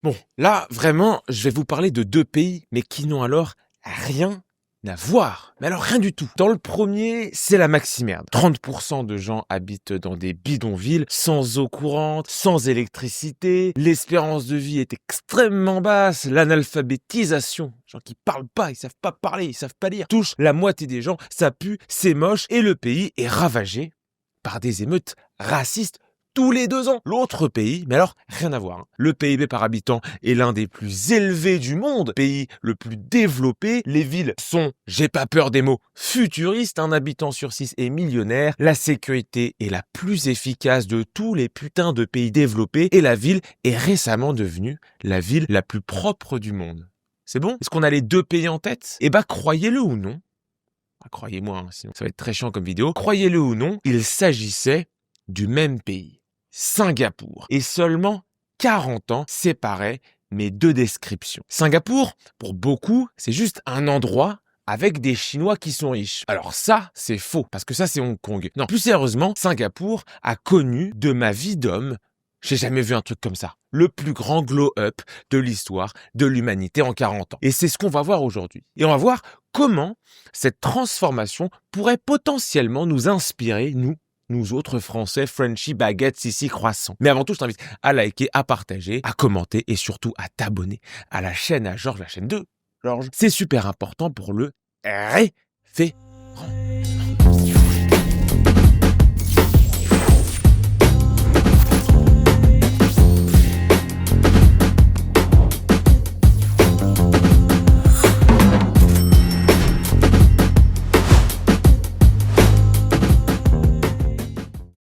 Bon, là, vraiment, je vais vous parler de deux pays, mais qui n'ont alors rien à voir. Mais alors, rien du tout. Dans le premier, c'est la maxi-merde. 30% de gens habitent dans des bidonvilles, sans eau courante, sans électricité. L'espérance de vie est extrêmement basse. L'analphabétisation, gens qui parlent pas, ils savent pas parler, ils savent pas lire, touche la moitié des gens, ça pue, c'est moche, et le pays est ravagé par des émeutes racistes tous les 2 ans. L'autre pays, mais alors rien à voir. Le PIB par habitant est l'un des plus élevés du monde, pays le plus développé. Les villes sont, j'ai pas peur des mots, futuristes. Un habitant sur 6 est millionnaire. La sécurité est la plus efficace de tous les putains de pays développés. Et la ville est récemment devenue la ville la plus propre du monde. C'est bon? Est-ce qu'on a les deux pays en tête? Eh ben, croyez-le ou non, croyez-moi, sinon ça va être très chiant comme vidéo. Croyez-le ou non, il s'agissait du même pays. Singapour. Et seulement 40 ans séparaient mes deux descriptions. Singapour, pour beaucoup, c'est juste un endroit avec des Chinois qui sont riches. Alors ça, c'est faux, parce que ça, c'est Hong Kong. Non, plus sérieusement, Singapour a connu de ma vie d'homme, j'ai jamais vu un truc comme ça, le plus grand glow-up de l'histoire de l'humanité en 40 ans. Et c'est ce qu'on va voir aujourd'hui. Et on va voir comment cette transformation pourrait potentiellement nous inspirer, nous autres Français, Frenchy, baguettes, sissi, croissants. Mais avant tout, je t'invite à liker, à partager, à commenter et surtout à t'abonner à la chaîne à Georges, la chaîne de Georges. C'est super important pour le référent.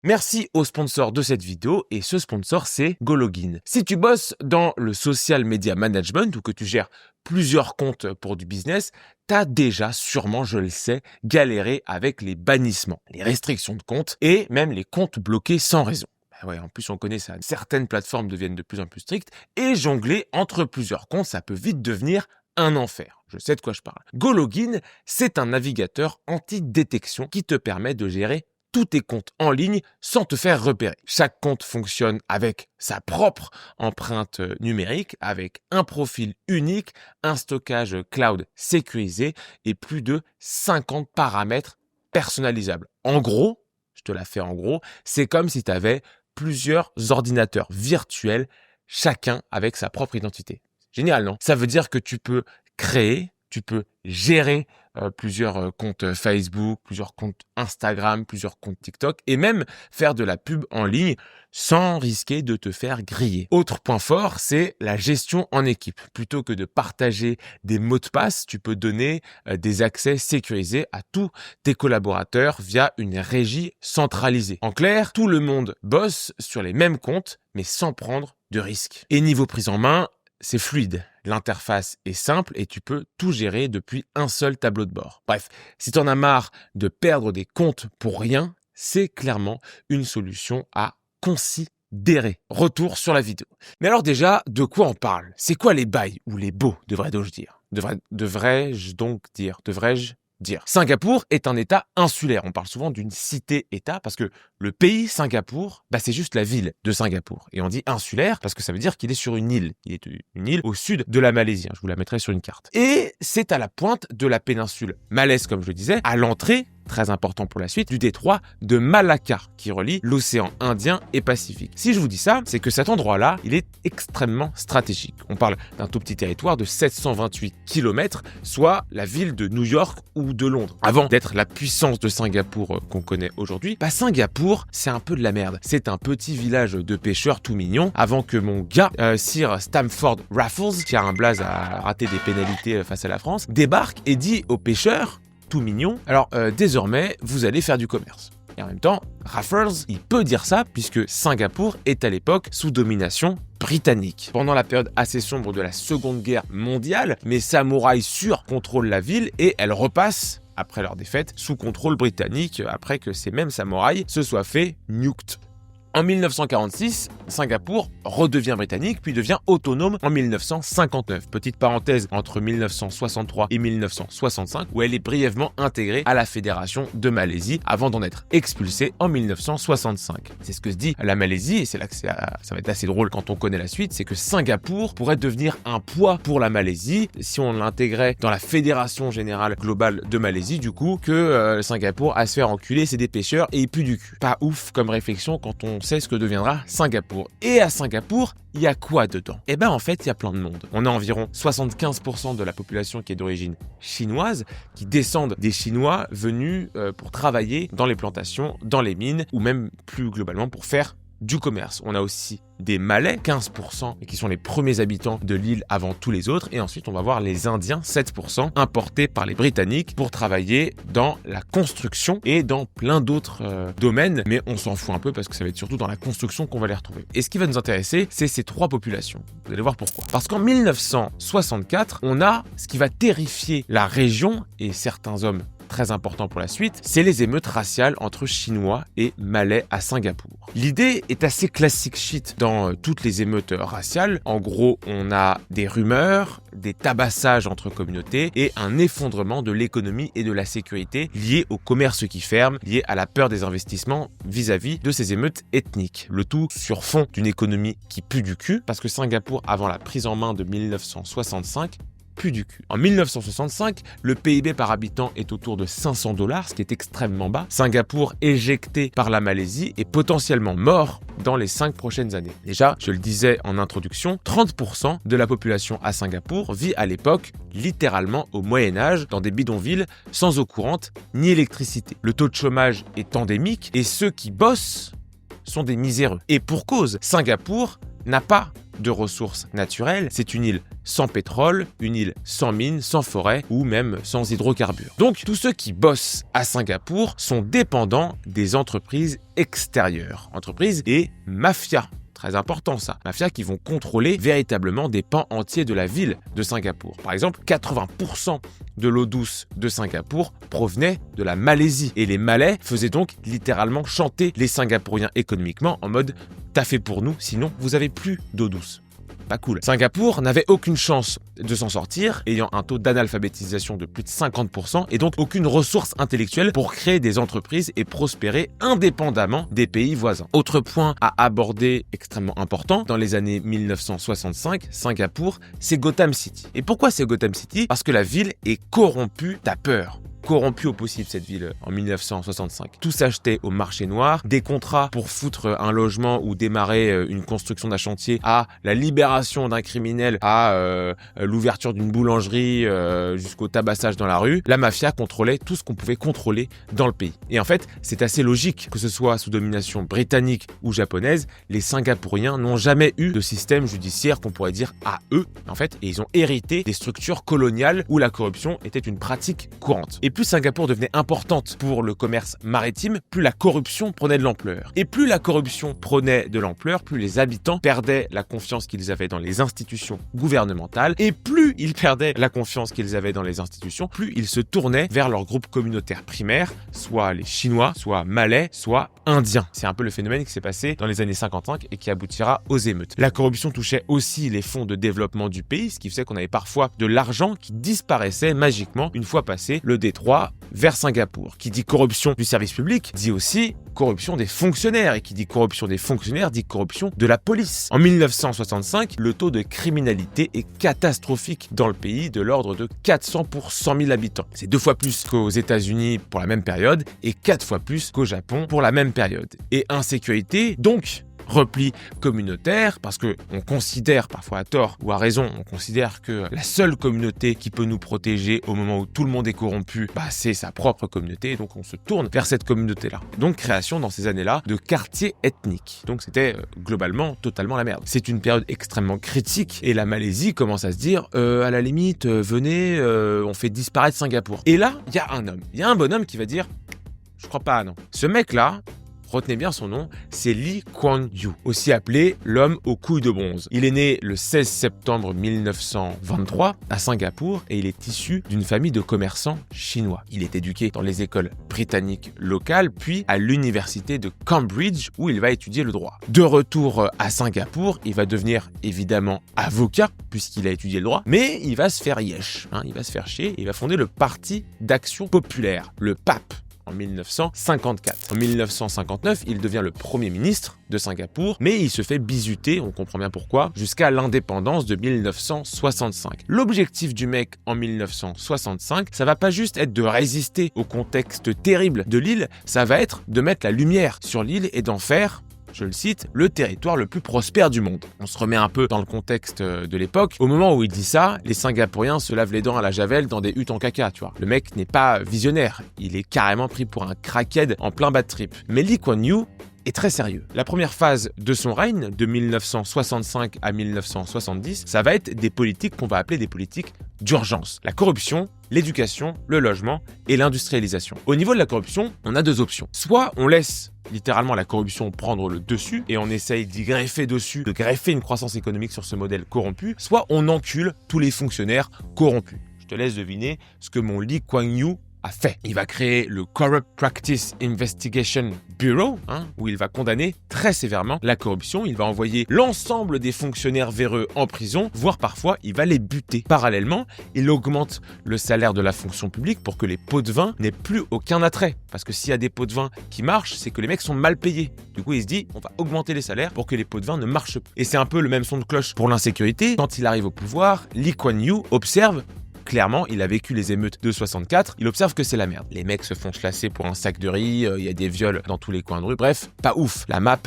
Merci au sponsor de cette vidéo et ce sponsor c'est GoLogin. Si tu bosses dans le social media management ou que tu gères plusieurs comptes pour du business, t'as déjà sûrement, je le sais, galéré avec les bannissements, les restrictions de comptes et même les comptes bloqués sans raison. Ouais, en plus on connaît ça. Certaines plateformes deviennent de plus en plus strictes et jongler entre plusieurs comptes, ça peut vite devenir un enfer. Je sais de quoi je parle. GoLogin, c'est un navigateur anti-détection qui te permet de gérer tous tes comptes en ligne sans te faire repérer. Chaque compte fonctionne avec sa propre empreinte numérique, avec un profil unique, un stockage cloud sécurisé et plus de 50 paramètres personnalisables. En gros, je te la fais en gros, c'est comme si tu avais plusieurs ordinateurs virtuels, chacun avec sa propre identité. Génial, non? Ça veut dire que tu peux créer, tu peux gérer plusieurs comptes Facebook, plusieurs comptes Instagram, plusieurs comptes TikTok et même faire de la pub en ligne sans risquer de te faire griller. Autre point fort, c'est la gestion en équipe. Plutôt que de partager des mots de passe, tu peux donner des accès sécurisés à tous tes collaborateurs via une régie centralisée. En clair, tout le monde bosse sur les mêmes comptes mais sans prendre de risques. Et niveau prise en main, c'est fluide, l'interface est simple et tu peux tout gérer depuis un seul tableau de bord. Bref, si tu en as marre de perdre des comptes pour rien, c'est clairement une solution à considérer. Retour sur la vidéo. Mais alors déjà, de quoi on parle? C'est quoi les bails ou les baux, devrais-je dire? Devrais-je dire. Singapour est un État insulaire. On parle souvent d'une cité-État parce que le pays Singapour, c'est juste la ville de Singapour. Et on dit insulaire parce que ça veut dire qu'il est sur une île. Il est une île au sud de la Malaisie. Je vous la mettrai sur une carte. Et c'est à la pointe de la péninsule malaise, comme je le disais, à l'entrée, très important pour la suite, du détroit de Malacca qui relie l'océan Indien et Pacifique. Si je vous dis ça, c'est que cet endroit-là, il est extrêmement stratégique. On parle d'un tout petit territoire de 728 km, soit la ville de New York ou de Londres. Avant d'être la puissance de Singapour qu'on connaît aujourd'hui, Singapour, c'est un peu de la merde. C'est un petit village de pêcheurs tout mignon avant que mon gars, Sir Stamford Raffles, qui a un blaze à rater des pénalités face à la France, débarque et dit aux pêcheurs tout mignon, alors désormais, vous allez faire du commerce. Et en même temps, Raffles, il peut dire ça puisque Singapour est à l'époque sous domination britannique. Pendant la période assez sombre de la Seconde Guerre mondiale, mes samouraïs sûrs contrôlent la ville et elle repasse, après leur défaite, sous contrôle britannique après que ces mêmes samouraïs se soient fait nuked. En 1946, Singapour redevient britannique, puis devient autonome en 1959. Petite parenthèse entre 1963 et 1965, où elle est brièvement intégrée à la Fédération de Malaisie, avant d'en être expulsée en 1965. C'est ce que se dit la Malaisie, et c'est là que ça va être assez drôle quand on connaît la suite, c'est que Singapour pourrait devenir un poids pour la Malaisie, si on l'intégrait dans la Fédération Générale Globale de Malaisie, du coup, que Singapour à se faire enculer, c'est des pêcheurs et il pue du cul. Pas ouf comme réflexion quand on sait ce que deviendra Singapour. Et à Singapour, il y a quoi dedans? Eh ben en fait, il y a plein de monde. On a environ 75% de la population qui est d'origine chinoise, qui descendent des Chinois venus pour travailler dans les plantations, dans les mines, ou même plus globalement pour faire du commerce. On a aussi des Malais, 15%, et qui sont les premiers habitants de l'île avant tous les autres. Et ensuite, on va voir les Indiens, 7%, importés par les Britanniques pour travailler dans la construction et dans plein d'autres domaines. Mais on s'en fout un peu parce que ça va être surtout dans la construction qu'on va les retrouver. Et ce qui va nous intéresser, c'est ces trois populations. Vous allez voir pourquoi. Parce qu'en 1964, on a ce qui va terrifier la région et certains hommes très important pour la suite, c'est les émeutes raciales entre Chinois et Malais à Singapour. L'idée est assez classique shit dans toutes les émeutes raciales. En gros, on a des rumeurs, des tabassages entre communautés et un effondrement de l'économie et de la sécurité lié au commerce qui ferme, lié à la peur des investissements vis-à-vis de ces émeutes ethniques. Le tout sur fond d'une économie qui pue du cul, parce que Singapour, avant la prise en main de 1965, pue du cul. En 1965, le PIB par habitant est autour de 500 $, ce qui est extrêmement bas. Singapour, éjecté par la Malaisie, est potentiellement mort dans les 5 prochaines années. Déjà, je le disais en introduction, 30% de la population à Singapour vit à l'époque littéralement au Moyen-Âge dans des bidonvilles sans eau courante ni électricité. Le taux de chômage est endémique et ceux qui bossent sont des miséreux. Et pour cause, Singapour n'a pas de ressources naturelles. C'est une île sans pétrole, une île sans mines, sans forêt ou même sans hydrocarbures. Donc, tous ceux qui bossent à Singapour sont dépendants des entreprises extérieures. Entreprises et mafias. Très important ça. Mafias qui vont contrôler véritablement des pans entiers de la ville de Singapour. Par exemple, 80% de l'eau douce de Singapour provenait de la Malaisie. Et les Malais faisaient donc littéralement chanter les Singapouriens économiquement en mode « taffez pour nous, sinon vous avez plus d'eau douce ». Pas cool. Singapour n'avait aucune chance de s'en sortir, ayant un taux d'analphabétisation de plus de 50% et donc aucune ressource intellectuelle pour créer des entreprises et prospérer indépendamment des pays voisins. Autre point à aborder extrêmement important, dans les années 1965, Singapour, c'est Gotham City. Et pourquoi c'est Gotham City? Parce que la ville est corrompue, t'as peur. Corrompue au possible cette ville en 1965. Tout s'achetait au marché noir, des contrats pour foutre un logement ou démarrer une construction d'un chantier, à la libération d'un criminel, à l'ouverture d'une boulangerie jusqu'au tabassage dans la rue. La mafia contrôlait tout ce qu'on pouvait contrôler dans le pays. Et en fait, c'est assez logique que ce soit sous domination britannique ou japonaise, les Singapouriens n'ont jamais eu de système judiciaire qu'on pourrait dire à eux, en fait, et ils ont hérité des structures coloniales où la corruption était une pratique courante. Et plus Singapour devenait importante pour le commerce maritime, plus la corruption prenait de l'ampleur. Et plus la corruption prenait de l'ampleur, plus les habitants perdaient la confiance qu'ils avaient dans les institutions gouvernementales. Et plus ils perdaient la confiance qu'ils avaient dans les institutions, plus ils se tournaient vers leur groupe communautaire primaire, soit les Chinois, soit Malais, soit Indiens. C'est un peu le phénomène qui s'est passé dans les années 55 et qui aboutira aux émeutes. La corruption touchait aussi les fonds de développement du pays, ce qui faisait qu'on avait parfois de l'argent qui disparaissait magiquement une fois passé le détroit vers Singapour. Qui dit corruption du service public dit aussi corruption des fonctionnaires, et qui dit corruption des fonctionnaires dit corruption de la police. En 1965, le taux de criminalité est catastrophique dans le pays, de l'ordre de 400 pour 100 000 habitants. C'est 2 fois plus qu'aux États-Unis pour la même période et 4 fois plus qu'au Japon pour la même période. Et insécurité, donc repli communautaire, parce que on considère, parfois à tort ou à raison, on considère que la seule communauté qui peut nous protéger au moment où tout le monde est corrompu, c'est sa propre communauté, et donc on se tourne vers cette communauté-là. Donc création dans ces années-là de quartiers ethniques. Donc c'était globalement totalement la merde. C'est une période extrêmement critique et la Malaisie commence à se dire à la limite, venez, on fait disparaître Singapour. Et là, il y a un homme, il y a un bonhomme qui va dire je crois pas, non. Ce mec-là, retenez bien son nom, c'est Lee Kuan Yew, aussi appelé l'homme aux couilles de bronze. Il est né le 16 septembre 1923 à Singapour et il est issu d'une famille de commerçants chinois. Il est éduqué dans les écoles britanniques locales, puis à l'université de Cambridge où il va étudier le droit. De retour à Singapour, il va devenir évidemment avocat puisqu'il a étudié le droit, mais il va se faire yesh, il va se faire chier et il va fonder le Parti d'Action Populaire, le PAP. En 1954. En 1959, il devient le premier ministre de Singapour, mais il se fait bisuter, on comprend bien pourquoi, jusqu'à l'indépendance de 1965. L'objectif du mec en 1965, ça va pas juste être de résister au contexte terrible de l'île, ça va être de mettre la lumière sur l'île et d'en faire, je le cite, le territoire le plus prospère du monde. On se remet un peu dans le contexte de l'époque. Au moment où il dit ça, les Singapouriens se lavent les dents à la javel dans des huttes en caca, tu vois. Le mec n'est pas visionnaire. Il est carrément pris pour un crackhead en plein bad trip. Mais Lee Kuan Yew est très sérieux. La première phase de son règne, de 1965 à 1970, ça va être des politiques qu'on va appeler des politiques d'urgence. La corruption, l'éducation, le logement et l'industrialisation. Au niveau de la corruption, on a deux options. Soit on laisse littéralement la corruption prendre le dessus et on essaye d'y greffer dessus, de greffer une croissance économique sur ce modèle corrompu, soit on encule tous les fonctionnaires corrompus. Je te laisse deviner ce que mon Lee Kuan Yew a fait. Il va créer le Corrupt Practice Investigation Bureau, où il va condamner très sévèrement la corruption. Il va envoyer l'ensemble des fonctionnaires véreux en prison, voire parfois il va les buter. Parallèlement, il augmente le salaire de la fonction publique pour que les pots de vin n'aient plus aucun attrait. Parce que s'il y a des pots de vin qui marchent, c'est que les mecs sont mal payés. Du coup, il se dit, on va augmenter les salaires pour que les pots de vin ne marchent plus. Et c'est un peu le même son de cloche pour l'insécurité. Quand il arrive au pouvoir, Lee Kuan Yew observe clairement, il a vécu les émeutes de 64, il observe que c'est la merde. Les mecs se font chlasser pour un sac de riz, il y a des viols dans tous les coins de rue, bref, pas ouf. La map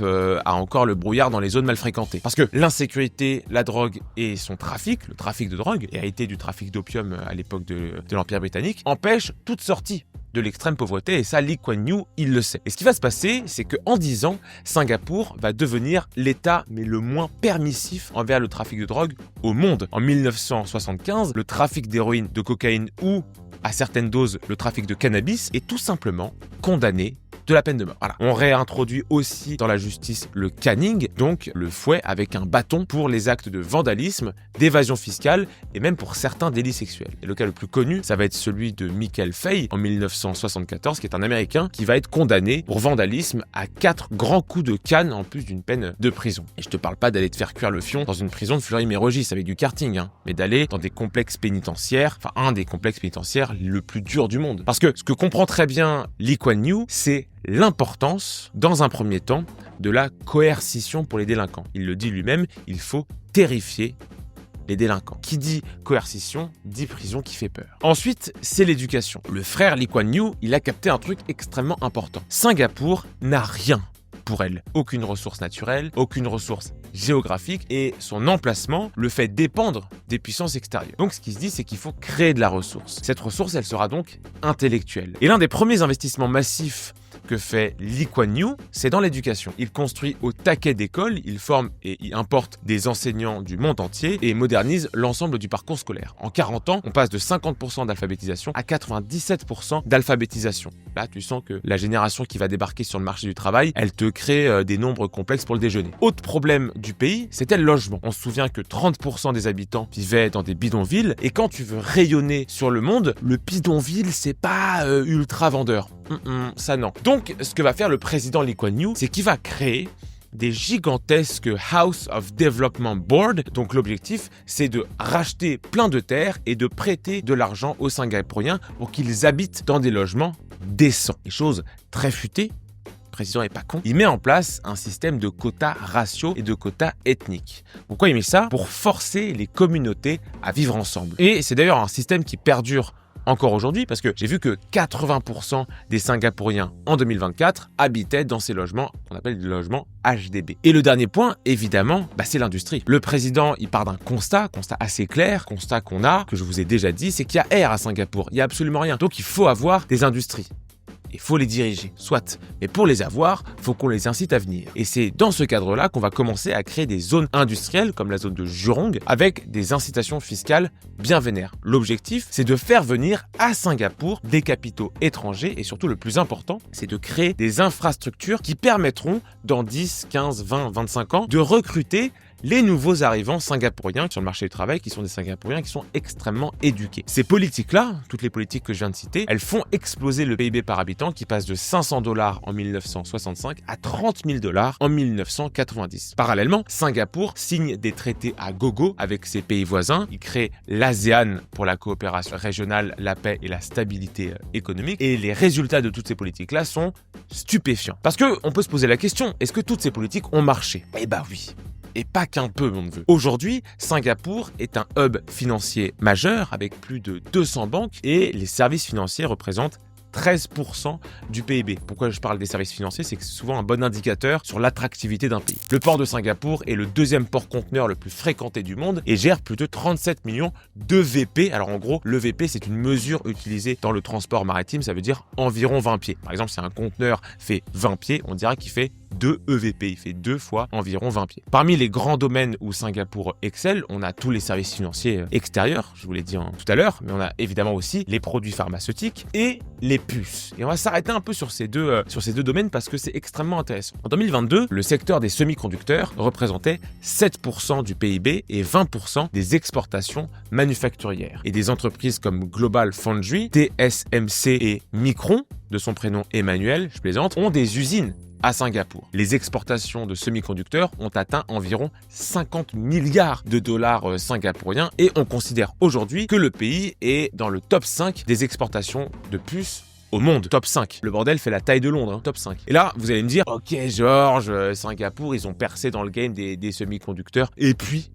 a encore le brouillard dans les zones mal fréquentées. Parce que l'insécurité, la drogue et son trafic, le trafic de drogue, hérité du trafic d'opium à l'époque de l'Empire britannique, empêche toute sortie de l'extrême pauvreté, et ça, Lee Kuan Yew, il le sait. Et ce qui va se passer, c'est qu'en 10 ans, Singapour va devenir l'État mais le moins permissif envers le trafic de drogue au monde. En 1975, le trafic d'héroïne, de cocaïne ou, à certaines doses, le trafic de cannabis est tout simplement condamné de la peine de mort. Voilà. On réintroduit aussi dans la justice le caning, donc le fouet avec un bâton pour les actes de vandalisme, d'évasion fiscale et même pour certains délits sexuels. Et le cas le plus connu, ça va être celui de Michael Fay en 1974, qui est un Américain qui va être condamné pour vandalisme à 4 grands coups de canne en plus d'une peine de prison. Et je te parle pas d'aller te faire cuire le fion dans une prison de Fleury-Mérogis avec du karting, mais d'aller dans des complexes pénitentiaires, enfin un des complexes pénitentiaires le plus dur du monde. Parce que ce que comprend très bien Lee Kuan Yew, c'est l'importance, dans un premier temps, de la coercition pour les délinquants. Il le dit lui-même, il faut terrifier les délinquants. Qui dit coercition, dit prison qui fait peur. Ensuite, c'est l'éducation. Le frère Lee Kuan Yew, il a capté un truc extrêmement important. Singapour n'a rien pour elle. Aucune ressource naturelle, aucune ressource géographique et son emplacement le fait dépendre des puissances extérieures. Donc ce qui se dit, c'est qu'il faut créer de la ressource. Cette ressource, elle sera donc intellectuelle. Et l'un des premiers investissements massifs que fait Lee Kuan Yew, c'est dans l'éducation. Il construit au taquet d'écoles, il forme et il importe des enseignants du monde entier et modernise l'ensemble du parcours scolaire. En 40 ans, on passe de 50% d'alphabétisation à 97% d'alphabétisation. Là, tu sens que la génération qui va débarquer sur le marché du travail, elle te crée des nombres complexes pour le déjeuner. Autre problème du pays, c'était le logement. On se souvient que 30% des habitants vivaient dans des bidonvilles et quand tu veux rayonner sur le monde, le bidonville, c'est pas ultra vendeur. Ça non. Donc, ce que va faire le président Lee Kuan Yew, c'est qu'il va créer des gigantesques House of Development Board. Donc l'objectif, c'est de racheter plein de terres et de prêter de l'argent aux Singapouriens pour qu'ils habitent dans des logements décents. Des choses très futées. Le président est pas con. Il met en place un système de quotas raciaux et de quotas ethniques. Pourquoi il met ça? Pour forcer les communautés à vivre ensemble. Et c'est d'ailleurs un système qui perdure encore aujourd'hui, parce que j'ai vu que 80% des Singapouriens en 2024 habitaient dans ces logements qu'on appelle des logements HDB. Et le dernier point, évidemment, c'est l'industrie. Le président, il part d'un constat assez clair, constat qu'on a, que je vous ai déjà dit, c'est qu'il y a air à Singapour, il y a absolument rien. Donc il faut avoir des industries. il faut les diriger, soit. Mais pour les avoir, faut qu'on les incite à venir. Et c'est dans ce cadre-là qu'on va commencer à créer des zones industrielles, comme la zone de Jurong, avec des incitations fiscales bien vénères. L'objectif, c'est de faire venir à Singapour des capitaux étrangers et surtout le plus important, c'est de créer des infrastructures qui permettront dans 10, 15, 20, 25 ans de recruter les nouveaux arrivants singapouriens sur le marché du travail, qui sont des Singapouriens qui sont extrêmement éduqués. Ces politiques-là, toutes les politiques que je viens de citer, elles font exploser le PIB par habitant qui passe de 500 $ en 1965 à 30 000 $ en 1990. Parallèlement, Singapour signe des traités à gogo avec ses pays voisins. Il crée l'ASEAN pour la coopération régionale, la paix et la stabilité économique. Et les résultats de toutes ces politiques-là sont stupéfiants. Parce qu'on peut se poser la question, est-ce que toutes ces politiques ont marché? Eh ben oui. Et pas qu'un peu, mon neveu. Aujourd'hui, Singapour est un hub financier majeur avec plus de 200 banques et les services financiers représentent 13% du PIB. Pourquoi je parle des services financiers? C'est que c'est souvent un bon indicateur sur l'attractivité d'un pays. Le port de Singapour est le deuxième port conteneur le plus fréquenté du monde et gère plus de 37 millions d'EVP. Alors en gros, l'EVP, c'est une mesure utilisée dans le transport maritime, ça veut dire environ 20 pieds. Par exemple, si un conteneur fait 20 pieds, on dira qu'il fait 2 EVP, il fait 2 fois environ 20 pieds. Parmi les grands domaines où Singapour excelle, on a tous les services financiers extérieurs, je vous l'ai dit tout à l'heure, mais on a évidemment aussi les produits pharmaceutiques et les puces. Et on va s'arrêter un peu sur ces deux domaines parce que c'est extrêmement intéressant. En 2022, le secteur des semi-conducteurs représentait 7% du PIB et 20% des exportations manufacturières. Et des entreprises comme Global Foundry, TSMC et Micron, de son prénom Emmanuel, je plaisante, ont des usines à Singapour. Les exportations de semi-conducteurs ont atteint environ 50 milliards de dollars singapouriens et on considère aujourd'hui que le pays est dans le top 5 des exportations de puces au monde. Top 5. Le bordel fait la taille de Londres, hein, top 5. Et là, vous allez me dire, ok Georges, Singapour, ils ont percé dans le game des semi-conducteurs. Et puis,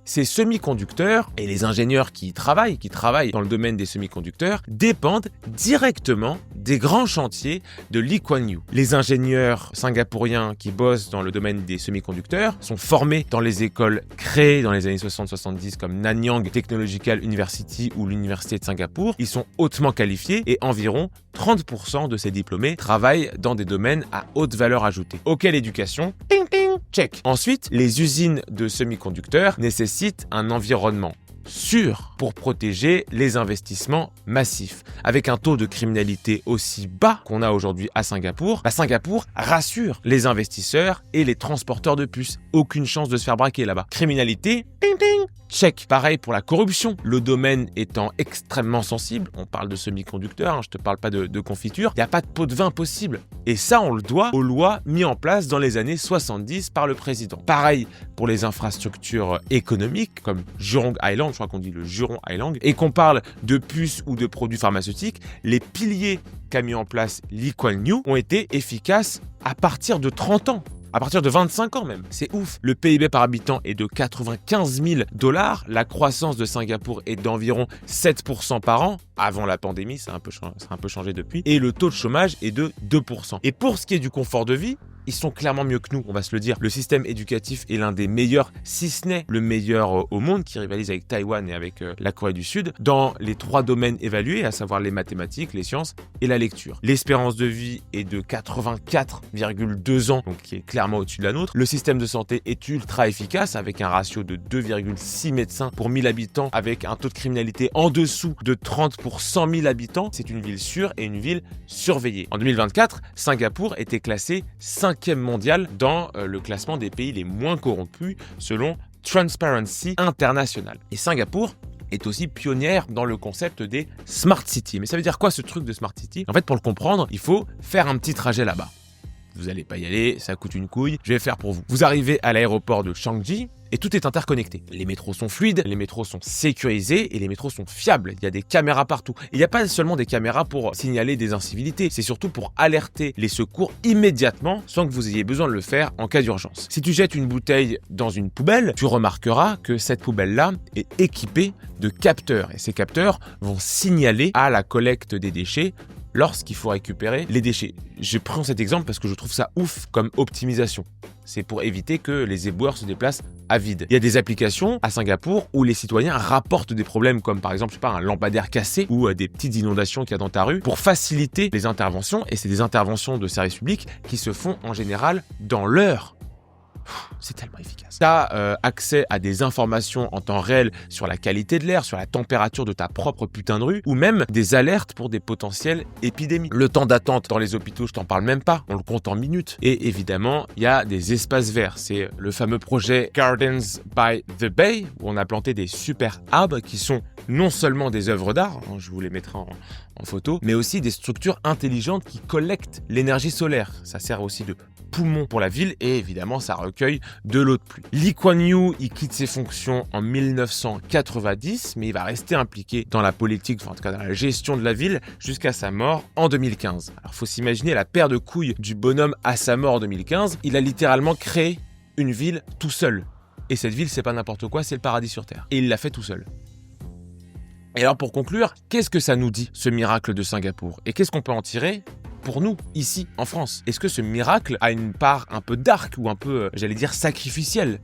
ces semi-conducteurs et les ingénieurs qui travaillent dans le domaine des semi-conducteurs dépendent directement des grands chantiers de Lee Kuan Yew. Les ingénieurs singapouriens qui bossent dans le domaine des semi-conducteurs sont formés dans les écoles créées dans les années 60-70 comme Nanyang Technological University ou l'Université de Singapour. Ils sont hautement qualifiés et environ 30% de ces diplômés travaillent dans des domaines à haute valeur ajoutée. Ok, l'éducation, ping ping, check. Ensuite, les usines de semi-conducteurs nécessitent un environnement sûr pour protéger les investissements massifs. Avec un taux de criminalité aussi bas qu'on a aujourd'hui à Singapour, Singapour rassure les investisseurs et les transporteurs de puces. Aucune chance de se faire braquer là-bas. Criminalité, ping ping, check. Pareil pour la corruption. Le domaine étant extrêmement sensible, on parle de semi-conducteurs, je ne te parle pas de confiture, il n'y a pas de pot de vin possible. Et ça, on le doit aux lois mises en place dans les années 70 par le président. Pareil pour les infrastructures économiques comme Jurong Island, je crois qu'on dit le Jurong Island, et qu'on parle de puces ou de produits pharmaceutiques, les piliers qu'a mis en place Lee Kuan Yew ont été efficaces à partir de 30 ans. À partir de 25 ans même, c'est ouf. Le PIB par habitant est de 95 000 $. La croissance de Singapour est d'environ 7% par an. Avant la pandémie, ça a un peu changé depuis. Et le taux de chômage est de 2%. Et pour ce qui est du confort de vie, ils sont clairement mieux que nous, on va se le dire. Le système éducatif est l'un des meilleurs, si ce n'est le meilleur au monde, qui rivalise avec Taïwan et avec la Corée du Sud, dans les 3 domaines évalués, à savoir les mathématiques, les sciences et la lecture. L'espérance de vie est de 84,2 ans, donc qui est clairement au-dessus de la nôtre. Le système de santé est ultra efficace, avec un ratio de 2,6 médecins pour 1000 habitants, avec un taux de criminalité en dessous de 30 pour 100 000 habitants. C'est une ville sûre et une ville surveillée. En 2024, Singapour était classé 5e mondial dans le classement des pays les moins corrompus selon Transparency International. Et Singapour est aussi pionnière dans le concept des Smart Cities. Mais ça veut dire quoi ce truc de Smart City? En fait, pour le comprendre, il faut faire un petit trajet là-bas. Vous n'allez pas y aller, ça coûte une couille, je vais faire pour vous. Vous arrivez à l'aéroport de Changi et tout est interconnecté. Les métros sont fluides, les métros sont sécurisés et les métros sont fiables. Il y a des caméras partout. Il n'y a pas seulement des caméras pour signaler des incivilités, c'est surtout pour alerter les secours immédiatement sans que vous ayez besoin de le faire en cas d'urgence. Si tu jettes une bouteille dans une poubelle, tu remarqueras que cette poubelle-là est équipée de capteurs et ces capteurs vont signaler à la collecte des déchets lorsqu'il faut récupérer les déchets. Je prends cet exemple parce que je trouve ça ouf comme optimisation. C'est pour éviter que les éboueurs se déplacent à vide. Il y a des applications à Singapour où les citoyens rapportent des problèmes comme par exemple, je sais pas, un lampadaire cassé ou des petites inondations qu'il y a dans ta rue pour faciliter les interventions. Et c'est des interventions de service public qui se font en général dans l'heure. C'est tellement efficace. Tu as accès à des informations en temps réel sur la qualité de l'air, sur la température de ta propre putain de rue, ou même des alertes pour des potentielles épidémies. Le temps d'attente dans les hôpitaux, je t'en parle même pas, on le compte en minutes. Et évidemment, il y a des espaces verts. C'est le fameux projet Gardens by the Bay, où on a planté des super arbres qui sont non seulement des œuvres d'art, je vous les mettrai en photo, mais aussi des structures intelligentes qui collectent l'énergie solaire. Ça sert aussi de poumon pour la ville et évidemment ça recueille de l'eau de pluie. Lee Kuan Yew, il quitte ses fonctions en 1990, mais il va rester impliqué dans la politique, enfin en tout cas dans la gestion de la ville, jusqu'à sa mort en 2015. Alors faut s'imaginer la paire de couilles du bonhomme à sa mort en 2015, il a littéralement créé une ville tout seul. Et cette ville, c'est pas n'importe quoi, c'est le paradis sur Terre. Et il l'a fait tout seul. Et alors pour conclure, qu'est-ce que ça nous dit, ce miracle de Singapour? Et qu'est-ce qu'on peut en tirer pour nous, ici, en France? Est-ce que ce miracle a une part un peu dark ou un peu, j'allais dire, sacrificielle?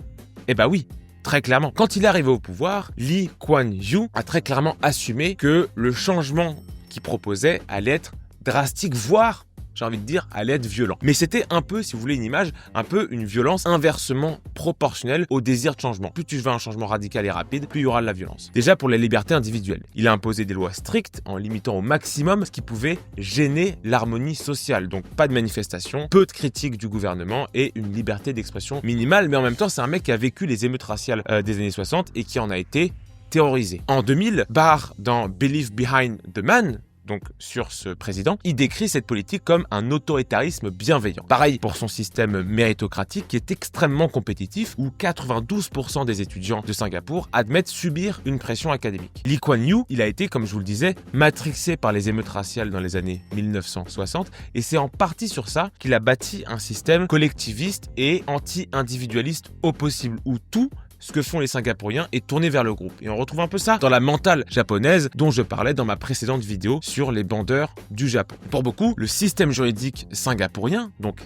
Eh ben oui, très clairement. Quand il est arrivé au pouvoir, Lee Kuan Yew a très clairement assumé que le changement qu'il proposait allait être drastique, voire, j'ai envie de dire, allait être violent. Mais c'était un peu, si vous voulez une image, un peu une violence inversement proportionnelle au désir de changement. Plus tu veux un changement radical et rapide, plus il y aura de la violence. Déjà pour les libertés individuelles. Il a imposé des lois strictes en limitant au maximum ce qui pouvait gêner l'harmonie sociale. Donc pas de manifestations, peu de critiques du gouvernement et une liberté d'expression minimale. Mais en même temps, c'est un mec qui a vécu les émeutes raciales des années 60 et qui en a été terrorisé. En 2000, Barr, dans Believe Behind the Man, donc sur ce président, il décrit cette politique comme un autoritarisme bienveillant. Pareil pour son système méritocratique qui est extrêmement compétitif où 92% des étudiants de Singapour admettent subir une pression académique. Lee Kuan Yew, il a été, comme je vous le disais, matrixé par les émeutes raciales dans les années 1960 et c'est en partie sur ça qu'il a bâti un système collectiviste et anti-individualiste au possible où tout ce que font les Singapouriens est tourné vers le groupe. Et on retrouve un peu ça dans la mentale japonaise dont je parlais dans ma précédente vidéo sur les bandeurs du Japon. Pour beaucoup, le système juridique singapourien, donc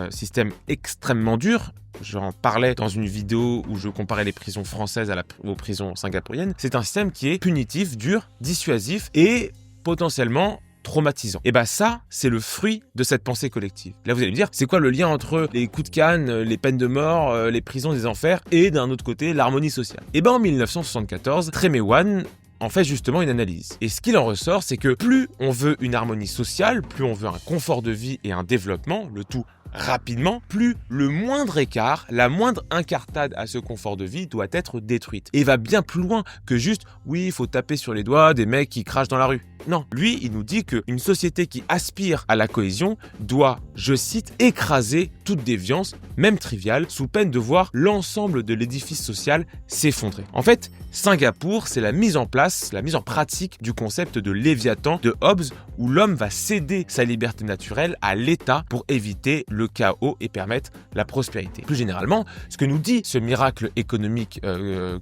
système extrêmement dur, j'en parlais dans une vidéo où je comparais les prisons françaises aux prisons singapouriennes, c'est un système qui est punitif, dur, dissuasif et potentiellement traumatisant. Et bah ça, c'est le fruit de cette pensée collective. Là, vous allez me dire, c'est quoi le lien entre les coups de canne, les peines de mort, les prisons des enfers et d'un autre côté, l'harmonie sociale? Et ben en 1974, Tremewan en fait justement une analyse. Et ce qu'il en ressort, c'est que plus on veut une harmonie sociale, plus on veut un confort de vie et un développement, le tout rapidement, plus le moindre écart, la moindre incartade à ce confort de vie doit être détruite. Et il va bien plus loin que juste, oui, il faut taper sur les doigts des mecs qui crachent dans la rue. Non, lui, il nous dit qu'une société qui aspire à la cohésion doit, je cite, écraser toute déviance, même triviale, sous peine de voir l'ensemble de l'édifice social s'effondrer. En fait, Singapour, c'est la mise en place, la mise en pratique du concept de Léviathan de Hobbes, où l'homme va céder sa liberté naturelle à l'État pour éviter le chaos et permettre la prospérité. Plus généralement, ce que nous dit ce miracle économique,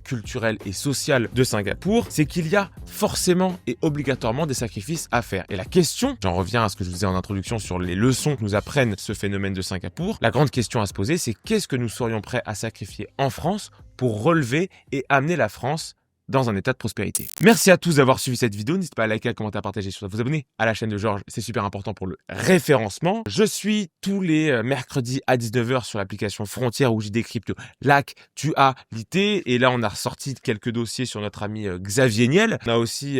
culturel et social de Singapour, c'est qu'il y a forcément et obligatoirement des sacrifices à faire. Et la question, j'en reviens à ce que je vous disais en introduction sur les leçons que nous apprennent ce phénomène de Singapour, la grande question à se poser, c'est qu'est-ce que nous serions prêts à sacrifier en France pour relever et amener la France dans un état de prospérité. Merci à tous d'avoir suivi cette vidéo. N'hésitez pas à liker, à commenter, à partager, surtout à vous abonner à la chaîne de Georges. C'est super important pour le référencement. Je suis tous les mercredis à 19h sur l'application Frontières où j'y décrypte l'actualité. Et là, on a ressorti quelques dossiers sur notre ami Xavier Niel. On a aussi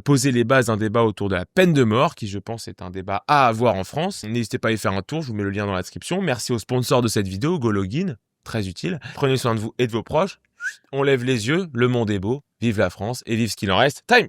posé les bases d'un débat autour de la peine de mort qui, je pense, est un débat à avoir en France. N'hésitez pas à y faire un tour. Je vous mets le lien dans la description. Merci au sponsor de cette vidéo, GoLogin. Très utile. Prenez soin de vous et de vos proches. On lève les yeux, le monde est beau, vive la France et vive ce qu'il en reste. Time!